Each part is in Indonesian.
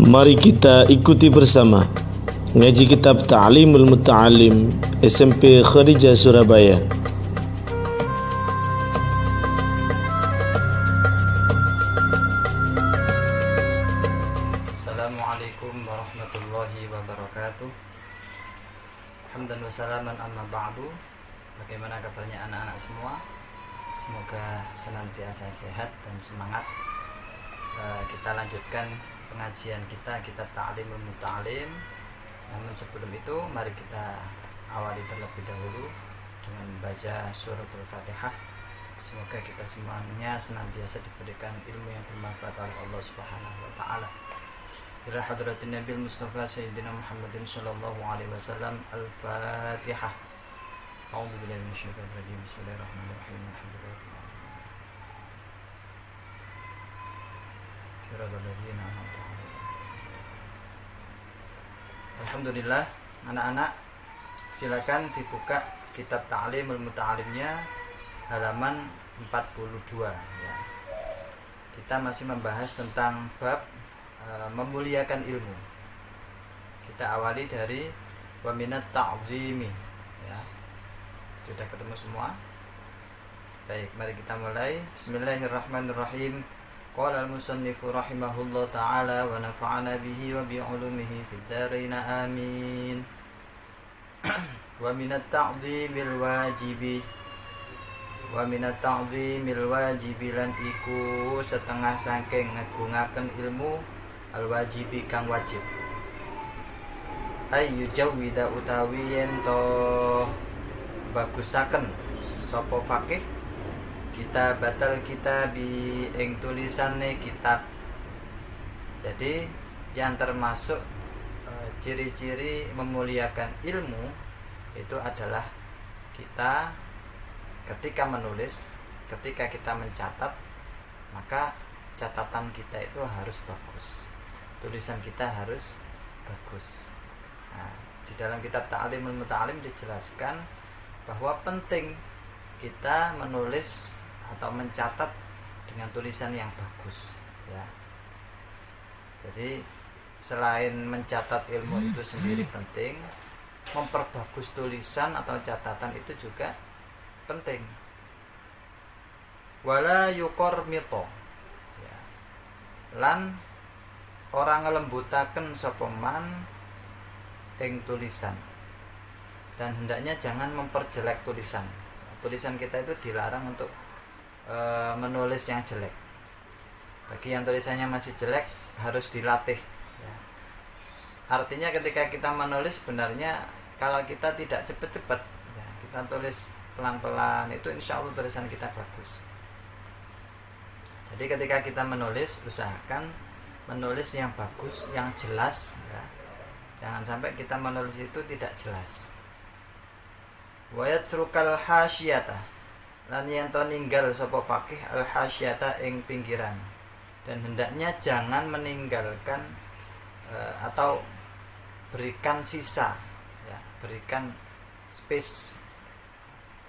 Mari kita ikuti bersama ngaji kitab Ta'limul Muta'alim SMP Khadijah Surabaya. Assalamualaikum warahmatullahi wabarakatuh. Hamdan wa salaman amma ba'du. Bagaimana kabarnya anak-anak semua? Semoga senantiasa sehat dan semangat. Kita lanjutkan pengajian kita kitab Ta'limul Muta'alim. Namun sebelum itu mari kita awali terlebih dahulu dengan membaca suratul Fatihah. Semoga kita semuanya senantiasa diberikan ilmu yang bermanfaat oleh Allah Subhanahu wa taala. Ila hadratin Nabi Mustafa Sayyidina Muhammadin sallallahu alaihi wasallam. Al-Fatihah. A'udzu billahi minasyaitonir rajim. Bismillahirrahmanirrahim. Alhamdulillah, anak-anak silakan dibuka kitab Ta'limul Muta'alimnya halaman 42 ya. Kita masih membahas tentang bab memuliakan ilmu. Kita awali dari wa minat ta'zimi ya. Sudah ketemu semua? Baik, mari kita mulai. Bismillahirrahmanirrahim. Qala al-musannifu rahimahullah ta'ala wa nafa'ana bihi wa bi'ulumihi fid dharain amin. Wa minat ta'zimil wajibi lan iku setengah saking ngagungaken ilmu al-wajibi kang wajib. Ay yujawwida utawi yen to bagusaken sapa fakih kita batal kita ing tulisannya kitab. Jadi yang termasuk ciri-ciri memuliakan ilmu itu adalah kita ketika menulis, ketika kita mencatat, maka catatan kita itu harus bagus, tulisan kita harus bagus. Nah, di dalam kitab Ta'limul Muta'alim dijelaskan bahwa penting kita menulis atau mencatat dengan tulisan yang bagus ya. Jadi selain mencatat ilmu itu sendiri penting, memperbagus tulisan atau catatan itu juga penting. Wala yukor mito ya. Lan orang ngelembutaken sapa man ing tulisan, dan hendaknya jangan memperjelek tulisan. Tulisan kita itu dilarang untuk menulis yang jelek. Bagi yang tulisannya masih jelek harus dilatih ya. Artinya ketika kita menulis sebenarnya kalau kita tidak cepat-cepat ya, kita tulis pelan-pelan, itu insya Allah tulisan kita bagus. Jadi ketika kita menulis, usahakan menulis yang bagus, yang jelas ya. Jangan sampai kita menulis itu tidak jelas. Wa yatrukal hasyiyata, lan yen to ninggal sapa fakih al hasyiyata ing pinggiran, dan hendaknya jangan meninggalkan atau berikan sisa ya, berikan space.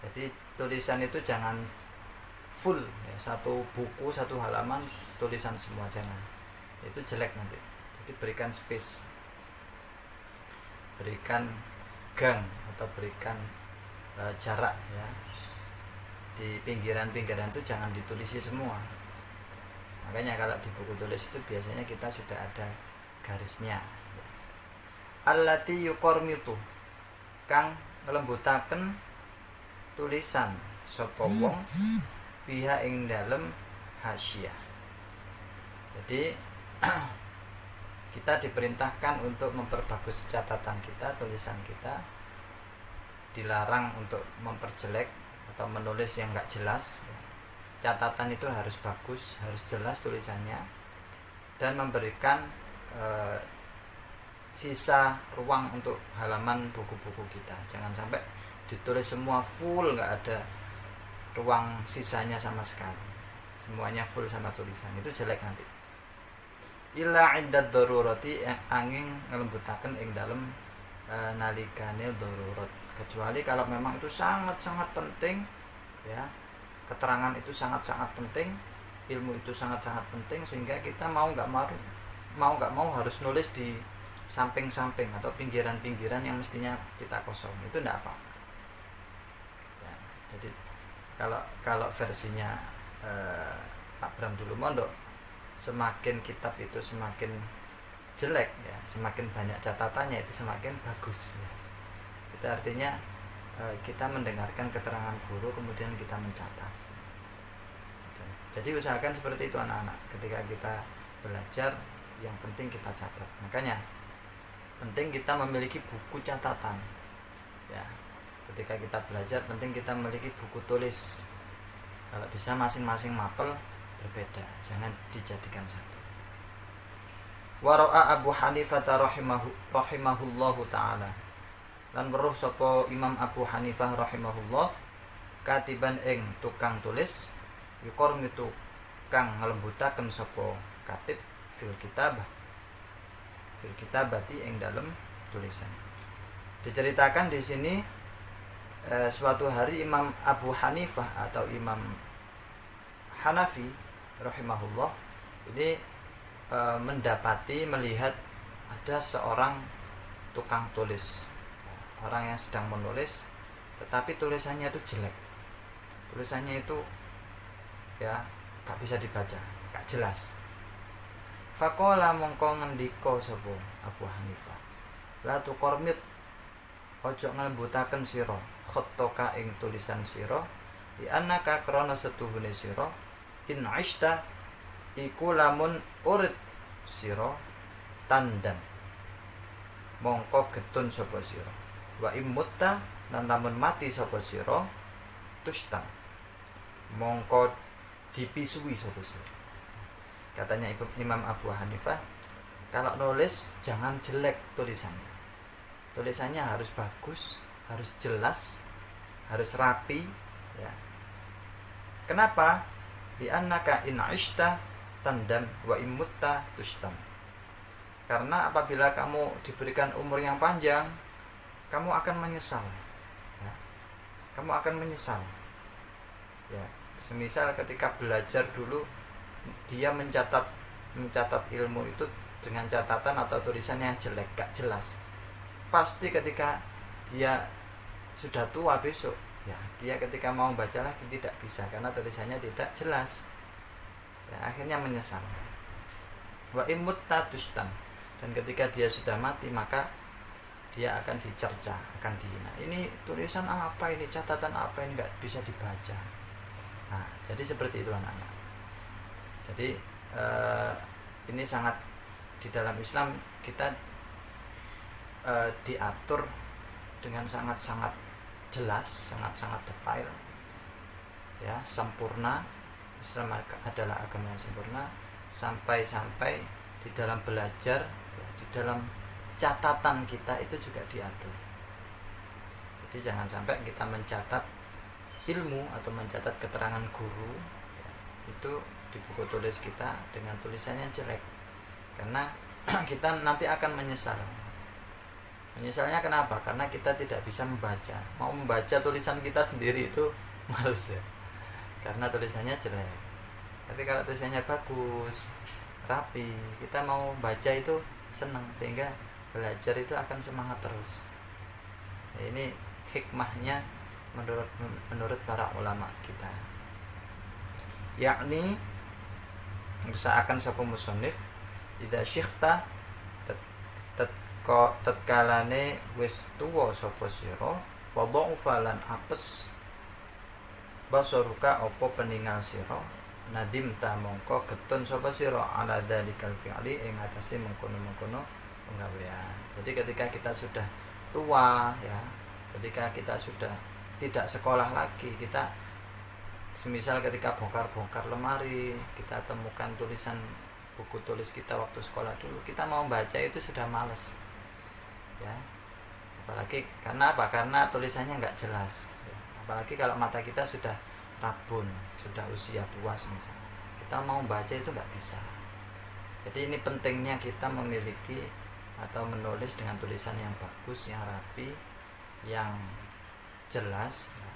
Jadi tulisan itu jangan full ya, satu buku, satu halaman tulisan semua, jangan, itu jelek nanti. Jadi berikan space, berikan gang atau berikan jarak ya. Di pinggiran-pinggiran itu jangan ditulisi semua. Makanya kalau di buku tulis itu biasanya kita sudah ada garisnya. Allati yuqormitu, kang nglembutaken tulisan sapa wong fiha ing dalem hasyiyah. Jadi kita diperintahkan untuk memperbagus catatan kita, tulisan kita. Dilarang untuk memperjelek atau menulis yang enggak jelas. Catatan itu harus bagus, harus jelas tulisannya, dan memberikan sisa ruang untuk halaman buku-buku kita. Jangan sampai ditulis semua full, enggak ada ruang sisanya sama sekali, semuanya full sama tulisan, itu jelek nanti. Illa iddat darurati, angin ngelembutaken ing dalem nalikane darurat, kecuali kalau memang itu sangat-sangat penting ya, keterangan itu sangat-sangat penting, ilmu itu sangat-sangat penting, sehingga kita mau nggak mau mau nggak mau harus nulis di samping-samping atau pinggiran-pinggiran yang mestinya kita kosong, itu enggak apa. Ya, jadi kalau versinya Pak Bram dulu mondok, semakin kitab itu semakin jelek ya, semakin banyak catatannya itu semakin bagus ya. Itu artinya kita mendengarkan keterangan guru kemudian kita mencatat. Jadi usahakan seperti itu anak-anak, ketika kita belajar yang penting kita catat. Makanya penting kita memiliki buku catatan ya. Ketika kita belajar penting kita memiliki buku tulis. Kalau bisa masing-masing mapel berbeda, jangan dijadikan satu. Wara'a Abu Hanifah rahimahullahu ta'ala, lan weruh sapa Imam Abu Hanifah rahimahullah katiban ing tukang tulis, yukor mitu kang nglembutaken sapa katib fil kitabati ing dalem tulisan. Diceritakan di sini suatu hari Imam Abu Hanifah atau Imam Hanafi rahimahullah ini melihat ada seorang tukang tulis, orang yang sedang menulis tetapi tulisannya itu jelek, tulisannya itu ya gak bisa dibaca, gak jelas. Faqala mongko ngendika sapa Abu Hanifah, la tuqormit, ojo nglembutaken sira khotoka ing tulisan sira, di annaka krana setuhune sira, in ishta iku lamun urip sira tandam mongko getun sapa sira, wa imutta lan lamun mati sapa sira tustam mongko dipisui sapa sira. Katanya Imam Abu Hanifah, kalau nulis jangan jelek tulisannya. Tulisannya harus bagus, harus jelas, harus rapi ya. Kenapa? Bi annaka in ishta tandam wa imutta tustam. Karena apabila kamu diberikan umur yang panjang, kamu akan menyesal ya. Kamu akan menyesal ya. Semisal ketika belajar dulu dia mencatat ilmu itu dengan catatan atau tulisannya yang jelek, gak jelas, pasti ketika dia sudah tua besok ya, dia ketika mau baca lagi tidak bisa karena tulisannya tidak jelas ya, akhirnya menyesal. Wa imutta tustam, dan ketika dia sudah mati maka dia akan dicerca, akan dihina. Ini tulisan apa ini, catatan apa ini, nggak bisa dibaca. Nah, jadi seperti itu anak-anak. Jadi ini sangat di dalam Islam kita diatur dengan sangat-sangat jelas, sangat-sangat detail ya, sempurna. Islam adalah agama yang sempurna, sampai-sampai di dalam belajar ya, di dalam catatan kita itu juga diatur. Jadi jangan sampai kita mencatat ilmu atau mencatat keterangan guru ya, itu di buku tulis kita dengan tulisannya jelek, karena kita nanti akan menyesal. Menyesalnya kenapa? Karena kita tidak bisa membaca. Mau membaca tulisan kita sendiri itu males ya, karena tulisannya jelek. Tapi kalau tulisannya bagus, rapi, kita mau baca itu senang, sehingga belajar itu akan semangat terus. Nah, ini hikmahnya menurut para ulama kita, yakni usahakan sapa musannif idza syikhta tatkalane wis tuwa sapa sira wa dha'ufa lan apes basaruka apa peningal sira nadim ta mongko getun sapa sira ala dzalikal fi'li ing atase mengkono-mengkono penggawean. Jadi ketika kita sudah tua ya, ketika kita sudah tidak sekolah lagi, kita semisal ketika bongkar-bongkar lemari, kita temukan tulisan buku tulis kita waktu sekolah dulu, kita mau baca itu sudah males ya. Apalagi karena apa? Karena tulisannya nggak jelas ya. Apalagi kalau mata kita sudah rabun, sudah usia tua semisal, kita mau baca itu nggak bisa. Jadi ini pentingnya kita memiliki atau menulis dengan tulisan yang bagus, yang rapi, yang jelas ya,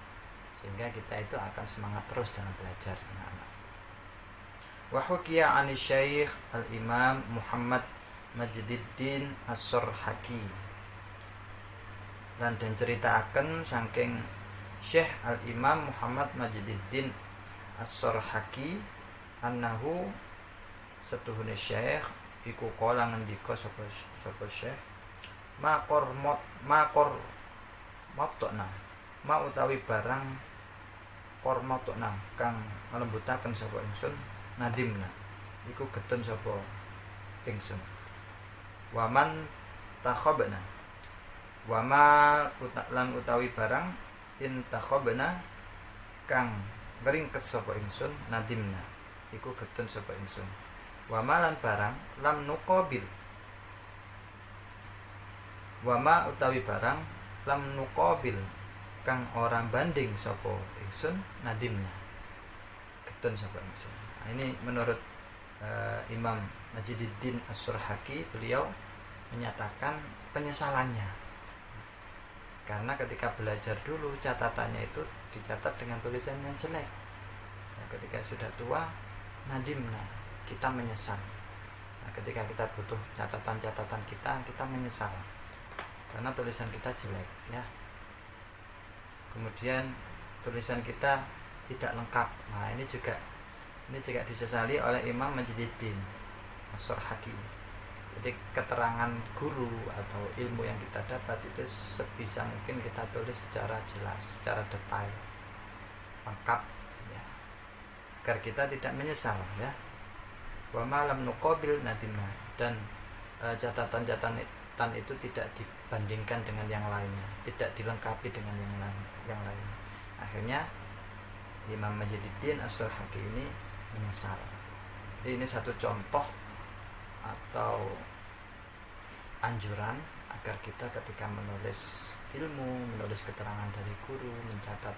sehingga kita itu akan semangat terus dalam belajar. Wa hukiya 'ani Syekh Al-Imam Muhammad Majduddin As-Surhaki. Lan den ceritaken saking Syekh Al-Imam Muhammad Majduddin As-Surhaki annahu setuhune Syekh iku kala ngendika sapa Syekh makor motokna ma utawi barang kormotokna kang nglembutaken sapa ingsun nadimna iku getun sapa ingsun waman takhabna wama lan utawi barang in takhabna kang ngringkes sapa ingsun nadimna iku getun sapa ingsun wama lan barang lam nuqabil wama utawi barang lam nuqabil kang ora banding sapa ingsun nadimna getun sapa ingsun. Nah, ini menurut Imam Majduddin As-Surhaki, beliau menyatakan penyesalannya karena ketika belajar dulu catatannya itu dicatat dengan tulisan yang jelek. Nah, ketika sudah tua nadimna, kita menyesal. Nah, ketika kita butuh catatan-catatan kita menyesal karena tulisan kita jelek ya. Kemudian tulisan kita tidak lengkap. Nah, ini juga disesali oleh Imam Majduddin As-Surhaki. Jadi keterangan guru atau ilmu yang kita dapat itu sebisa mungkin kita tulis secara jelas, secara detail, lengkap ya, agar kita tidak menyesal ya. Wa malam nuqabil nadimna, dan catatan-catatan itu tidak dibandingkan dengan yang lainnya, tidak dilengkapi dengan yang lain. Akhirnya Imam Majduddin As-Surhaki ini menyesal. Jadi ini satu contoh atau anjuran agar kita ketika menulis ilmu, menulis keterangan dari guru, mencatat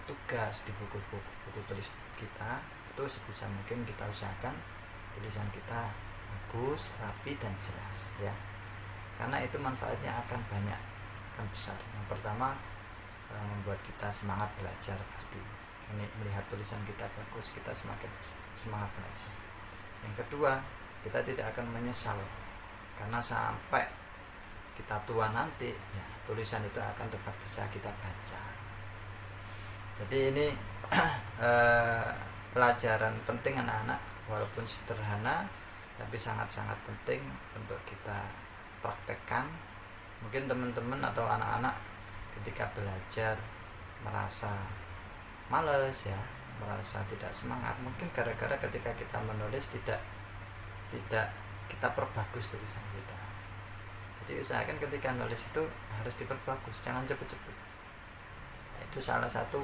tugas di buku tulis kita, itu sebisa mungkin kita usahakan tulisan kita bagus, rapi dan jelas ya. Karena itu manfaatnya akan banyak, akan besar. Yang pertama membuat kita semangat belajar pasti. Ini melihat tulisan kita bagus, kita semakin semangat belajar. Yang kedua, kita tidak akan menyesal karena sampai kita tua nanti ya, tulisan itu akan tetap bisa kita baca. Jadi ini pelajaran penting anak-anak, walaupun sederhana tapi sangat-sangat penting untuk kita praktekkan. Mungkin teman-teman atau anak-anak ketika belajar merasa males ya, merasa tidak semangat, mungkin gara-gara ketika kita menulis tidak kita perbagus tulisan kita. Jadi usahakan ketika nulis itu harus diperbagus, jangan cepet-cepet. Nah, itu salah satu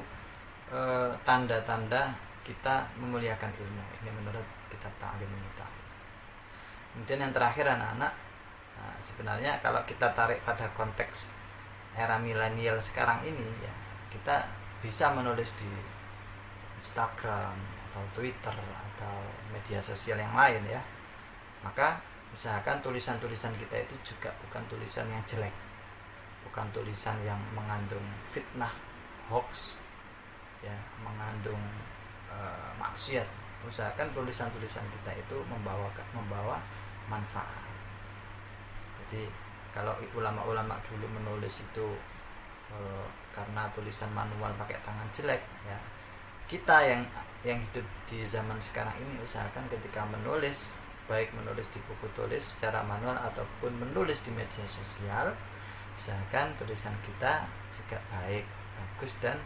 tanda-tanda kita memuliakan ilmu. Ini menurut kitab Ta'lim kita. Kemudian yang terakhir anak-anak, nah, sebenarnya kalau kita tarik pada konteks era milenial sekarang ini ya, kita bisa menulis di Instagram atau Twitter atau media sosial yang lain ya. Maka usahakan tulisan-tulisan kita itu juga bukan tulisan yang jelek, bukan tulisan yang mengandung fitnah, hoax ya, mengandung maksiat. Usahakan tulisan-tulisan kita itu membawa manfaat. Jadi kalau ulama-ulama dulu menulis itu karena tulisan manual pakai tangan jelek ya, kita yang hidup di zaman sekarang ini usahakan ketika menulis, baik menulis di buku tulis secara manual ataupun menulis di media sosial, usahakan tulisan kita juga baik, bagus dan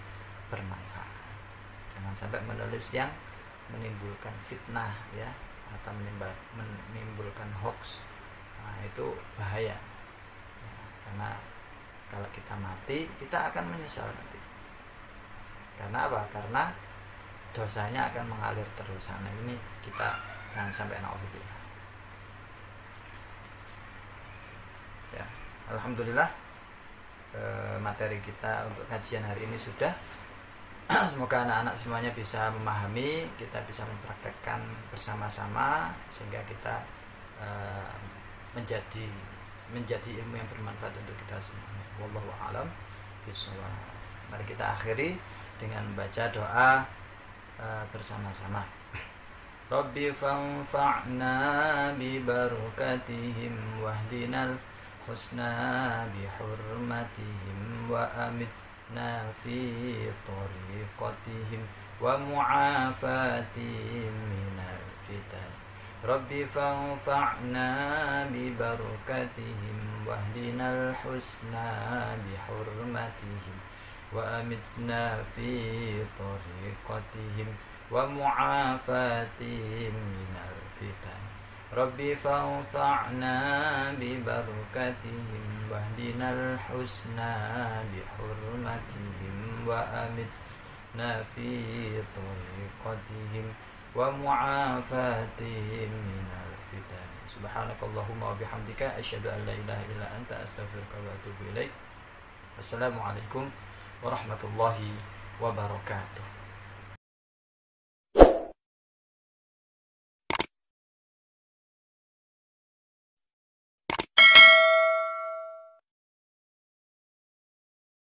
bermanfaat. Jangan sampai menulis yang menimbulkan fitnah ya, atau menimbulkan hoax. Nah, itu bahaya ya, karena kalau kita mati kita akan menyesal nanti. Karena apa? Karena dosanya akan mengalir terus. Nah, ini kita jangan sampai naudzubillah. Ya, alhamdulillah materi kita untuk kajian hari ini sudah. Semoga anak-anak semuanya bisa memahami, kita bisa mempraktekkan bersama-sama sehingga kita menjadi ilmu yang bermanfaat untuk kita semuanya. Wallahu a'lam bishawab. Mari kita akhiri dengan membaca doa bersama-sama. رب فانفعنا ببركتهم واهدنا الحسنى بحرمتهم وأمتنا في طريقتهم ومعافاتهم من الفتن رب فانفعنا ببركتهم واهدنا الحسنى بحرمتهم وأمتنا في طريقتهم ومعافاتهم من الفتن رب فانفعنا ببركتهم واهدنا الحسنى بحرمتهم وأمتنا في طريقتهم ومعافاتهم من الفتن سبحانك اللهم وبحمدك أشهد أن لا إله إلا أنت أستغفرك وأتوب إليك. Wassalamualaikum warahmatullahi wabarakatuh.